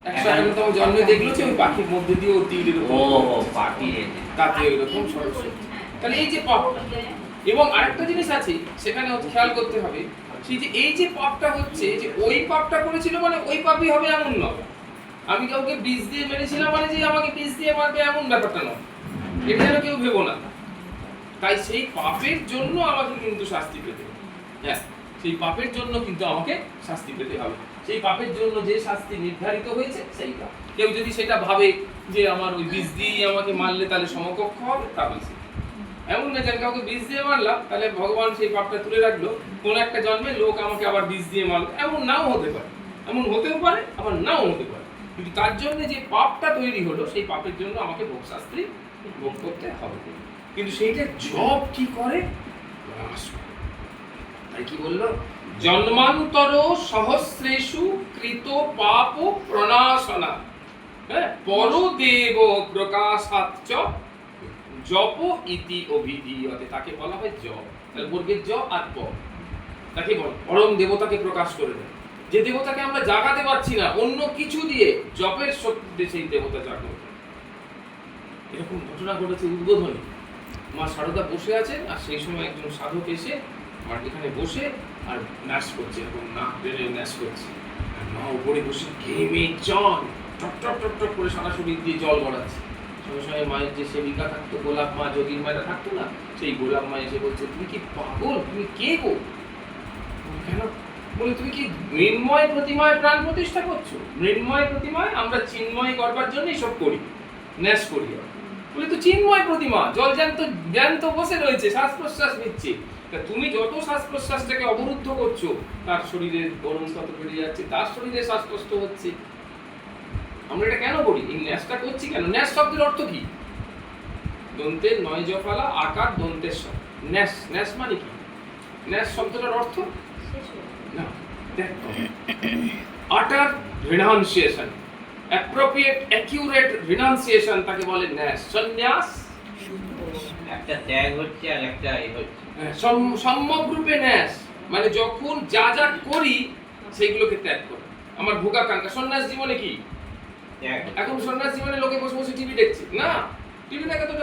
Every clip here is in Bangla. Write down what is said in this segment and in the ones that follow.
151তম জন্মে দেখলো যে ওই পাখির মধ্যে দিয়ে ও তীরের পাখি তাতে এরকম সরস্বতী। তাহলে এই যে পাপটা, এবং আরেকটা জিনিস আছে সেখানে খেয়াল করতে হবে, সেই যে এই যে পাপটা হচ্ছে, যে ওই পাপটা করেছিল মানে ওই পাপই হবে এমন নয়। আমি কাউকে বিষ দিয়ে মেরেছিলাম মানে যে আমাকে বিষ দিয়ে মারবে এমন ব্যাপারটা নয়, এটা যেন কেউ ভেবো না। তাই সেই পাপের জন্য আমাকে কিন্তু শাস্তি পেতে হবে। হ্যাঁ, সেই পাপের জন্য কিন্তু আমাকে শাস্তি পেতে হবে। সেই পাপের জন্য যে শাস্তি নির্ধারিত হয়েছে সেইটা। কেউ যদি সেটা ভাবে যে আমার ওই বিষ দিয়ে আমাকে মারলে তাহলে সমকক্ষ হবে, তা বলছে এমন না যে কাউকে বিষ দিয়ে মারলাম তাহলে ভগবান সেই পাপটা তুলে রাখলো, কোন একটা জন্মে লোক আমাকে আবার বিষ দিয়ে মারলো, এমন নাও হতে পারে। এমন হতেও পারে, আবার নাও হতে পারে। কিন্তু তার জন্য যে পাপটা তৈরি হলো, সেই পাপের জন্য আমাকে ভোগ শাস্তি ভোগ করতে হবে। কিন্তু সেইটা জব কি করে? তাই কি বললো? জন্মান্তর সহস্রেষু কৃত পাপ প্রণাশনা, হ্যাঁ, পরদেব প্রকাশাচ্চ জপ ইতি অভিধীয়তে। তাকে বলা হয় জপ। তাহলে বর্গের জ আর প, তাকে বল পরম দেবতাকে প্রকাশ করে দেয়। যে দেবতাকে আমরা জাগাতে পারছি না অন্য কিছু দিয়ে, জপের শক্তিতে সেই দেবতা জাগ্রত। এরকম ঘটনা ঘটেছে উদ্বোধনী। মা সারদা বসে আছেন, আর সেই সময় একজন সাধক এসে আমার এখানে বসে আর ন্যাস করছে, এরকম নাক টেনে ন্যাস করছে। আর মা উপরে বসে ঘেমে জল টপ টপ টপ টপ করে সারা শরীর দিয়ে জল গড়াচ্ছে। সঙ্গে সঙ্গে মায়ের যে সেবিকা থাকতো, গোলাপ মা, যোগীর মায়েরা থাকতো না, সেই গোলাপ মা এসে বলছে, তুমি কি পাগল? তুমি কে গো? কেন? বলে, তুমি কি মৃন্ময় প্রতিমায় প্রাণ প্রতিষ্ঠা করছো? মৃন্ময় প্রতিমায় আমরা চিন্ময় করবার জন্য এসব করি, ন্যাস করি। বলে, তো চিন্ময় প্রতিমা, জল জ্যান্ত বসে রয়েছে, শ্বাস প্রশ্বাস নিচ্ছে। তুমি যত শ্বাস প্রশ্বাসটাকে অবরুদ্ধ করছো, তার শরীরে গরম তত বেড়ে যাচ্ছে, তার শরীরে শ্বাসকষ্ট হচ্ছে। আমরা এটা কেন করি? এই ন্যাসটা করছি কেন? ন্যাস শব্দের অর্থ কি? দন্তের নয় জফালা আকার দন্তের স। ন্যাস, ন্যাস মানে কি? ন্যাস শব্দটার অর্থ না, দেখো, আটার রিনাউন্সিয়েশন, অ্যাপ্রোপ্রিয়েট অ্যাকিউরেট রিনাউন্সিয়েশন, তাকে বলে ন্যাস। সন্ন্যাস একটা ত্যাগ হচ্ছে আর একটা এই হচ্ছে সম্যগ্রূপে ন্যাস, মানে যখন যা যা করি সেইগুলোকে ত্যাগ করে। আমার ভোগাকাঙ্ক্ষা। সন্ন্যাস জীবনে কি? এখন সন্ন্যাস জীবনে লোকে বসে বসে টিভি দেখছে না। টিভি দেখা তো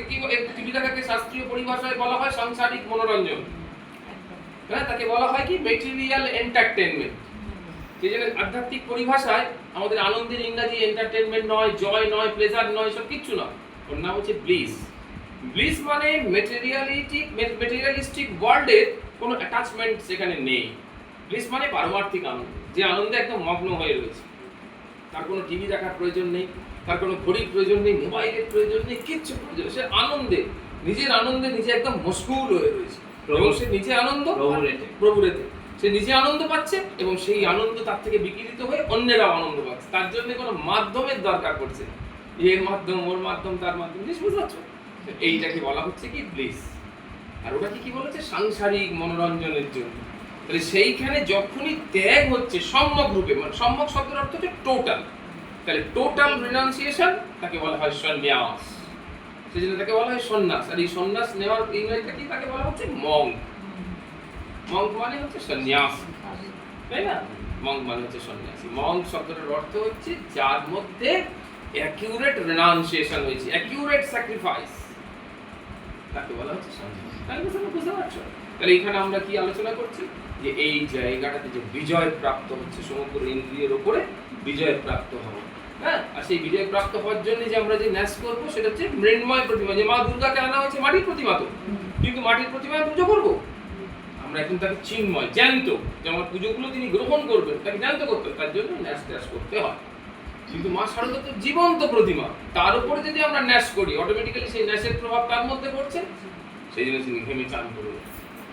কি টিভি দেখাকে শাস্ত্রীয় পরিভাষায় বলা হয় সাংসারিক মনোরঞ্জন। হ্যাঁ, তাকে বলা হয় কি? Material entertainment. সেই জন্য আধ্যাত্মিক পরিভাষায় আমাদের আনন্দের ইংরাজি এন্টারটেইনমেন্ট নয়, জয় নয়, প্লেজার নয়, সব কিচ্ছু নয়। ওর নাম হচ্ছে ব্লিস। ব্লিস মানে মেটেরিয়ালিস্টিক ওয়ার্ল্ডের কোনো অ্যাটাচমেন্ট সেখানে নেই। ব্লিস মানে পারমার্থিক আনন্দ, যে আনন্দে একদম মগ্ন হয়ে রয়েছে। তার কোনো টিভি দেখার প্রয়োজন নেই, তার কোনো ঘড়ির প্রয়োজন নেই, মোবাইলের প্রয়োজন নেই, কিচ্ছু প্রয়োজন নেই। সে আনন্দে, নিজের আনন্দে নিজে একদম মশগুল হয়ে রয়েছে। এবং সে নিজে আনন্দ, প্রভুর এতে সে নিজে আনন্দ পাচ্ছে, এবং সেই আনন্দ তার থেকে বিকিরিত হয়ে অন্যেরাও আনন্দ পাচ্ছে। তার জন্য কোনো মাধ্যমের দরকার পড়ছে না, এর মাধ্যম, ওর মাধ্যম, তার মাধ্যম। জিনিস বুঝতে পারছো? এইটাকে বলা হচ্ছে কি? ব্লিস। আর ওটাকে কি বলেছে? সাংসারিক মনোরঞ্জনের জন্য। তাহলে সেইখানে যখনই ত্যাগ হচ্ছে সম্যক রূপে, মানে সম্যক শব্দের অর্থ হচ্ছে টোটাল, তাহলে টোটাল রিনাউন্সিয়েশন, তাকে বলা হয় সন্ন্যাস। সেই জন্য তাকে বলা হয় সন্ন্যাস। আর এই সন্ন্যাস নেওয়ার ইংরেজিটা কি? তাকে বলা হচ্ছে মঙ্ক। মঙ্ক মানে হচ্ছে সন্ন্যাস, তাই না? মঙ্ক মানে হচ্ছে সন্ন্যাসী। মঙ্ক শব্দটার অর্থ হচ্ছে যার মধ্যে অ্যাকিউরেট রিনাউন্সিয়েশন হয়েছে, অ্যাকিউরেট স্যাক্রিফাইস, তাকে বলা হচ্ছে সন্ন্যাস। তাহলে বুঝতে পারছো? তাহলে এখানে আমরা কি আলোচনা করছি? যে এই জায়গাটাতে যে বিজয় প্রাপ্ত হচ্ছে, সমগ্র ইন্দ্রিয়ের উপরে বিজয় প্রাপ্ত হওয়া। হ্যাঁ, আর সেই বিজয় প্রাপ্ত হওয়ার জন্য যে আমরা যে ন্যাস করবো, সেটা হচ্ছে মৃন্ময় প্রতিমা। যে মা দুর্গাকে আনা হয়েছে মাটির প্রতিমা, তো কিন্তু মাটির প্রতিমায় পুজো করবো আমরা, এখন তাকে চিন্ময়, জ্যান্ত, যে আমার পুজোগুলো তিনি গ্রহণ করবেন, তাকে জ্যান্ত করতে হয়, তার জন্য ন্যাস ট্যাস করতে হয়। কিন্তু মা শারদা তো জীবন্ত প্রতিমা, তার উপরে যদি আমরা ন্যাস করি, অটোমেটিক্যালি সেই ন্যাসের প্রভাব তার মধ্যে পড়ছে, সেই জন্য তিনি ঘেমে চান করবে।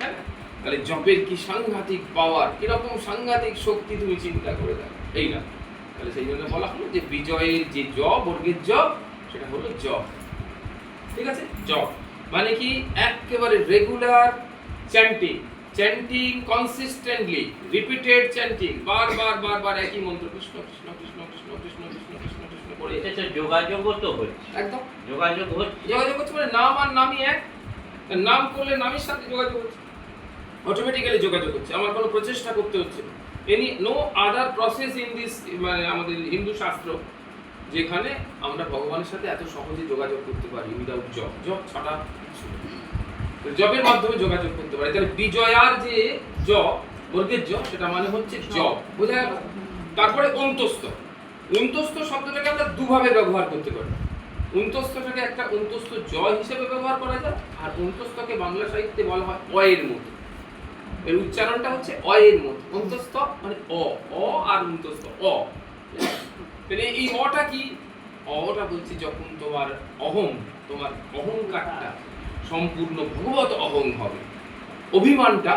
হ্যাঁ, তাহলে জপের কি সাংঘাতিক পাওয়ার, কিরকম সাংঘাতিক শক্তি তুমি চিন্তা করে দেখো। এই না, তাহলে সেই জন্য বলা হলো যে বিজয়ের যে জপ, বর্গের জপ, সেটা হলো জপ। ঠিক আছে? জপ মানে কি? একেবারে regular chanting, chanting consistently, repeated chanting, বারবার বারবার একই মন্ত্র, কৃষ্ণ কৃষ্ণ কৃষ্ণ কৃষ্ণ কৃষ্ণ কৃষ্ণ কৃষ্ণ কৃষ্ণ করে। এটা যোগাযোগও তো হচ্ছে, একদম যোগাযোগ হচ্ছে। যোগাযোগ হচ্ছে মানে নাম আর নামই এক। নাম করলে নামের সাথে যোগাযোগ হচ্ছে, অটোমেটিক্যালি যোগাযোগ হচ্ছে, আমার কোনো প্রচেষ্টা করতে হচ্ছে না। Any no other process in this, মানে আমাদের হিন্দু শাস্ত্র যেখানে আমরা ভগবানের সাথে এত সহজে যোগাযোগ করতে পারি উইদাউট জব। জব ছাড়া কিছু নেই। তো জবের মাধ্যমে যোগাযোগ করতে পারি। তাহলে বিজয়ার যে জব, বর্গের জব, সেটা মানে হচ্ছে জব, বোঝা গেল? তারপরে অন্তস্থ। অন্তস্থ শব্দটাকে আমরা দুভাবে ব্যবহার করতে পারি। অন্তস্থটাকে একটা অন্তস্থ জয় হিসেবে ব্যবহার করা যায়, আর অন্তস্থকে বাংলা সাহিত্যে বলা হয় অয়ের মতো। এর উচ্চারণটা হচ্ছে অয়ের মতো। অন্তস্থ মানে অ, অ আর অন্তস্থ অ। তাহলে এই অটা কি? অটা বলছি যখন তোমার অহং, তোমার অহংকারটা সম্পূর্ণ ভগবত অহং হবে, অভিমানটা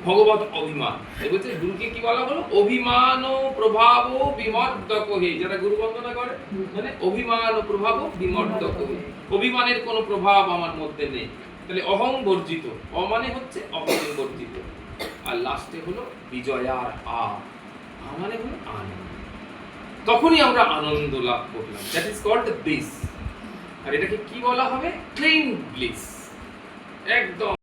ভগবত অভিমান। এই বলছে গুরুকে কি বলা হলো? অভিমান প্রভাব বিমর্দক হে। যারা গুরু বন্দনা করে মানে অভিমান প্রভাব বিমর্দক হে, অভিমানের কোনো প্রভাব আমার মধ্যে নেই। তাহলে অহং বর্জিত, অ মানে হচ্ছে অহং বর্জিত। আর লাস্টে হলো বিজয়ার আ, আ মানে হলো আনন্দ। তখনই আমরা আনন্দ লাভ করলাম, দ্যাট ইজ কল্ড ব্লিস। আর এটাকে কি বলা হবে? ক্লিন ব্লিস, একদম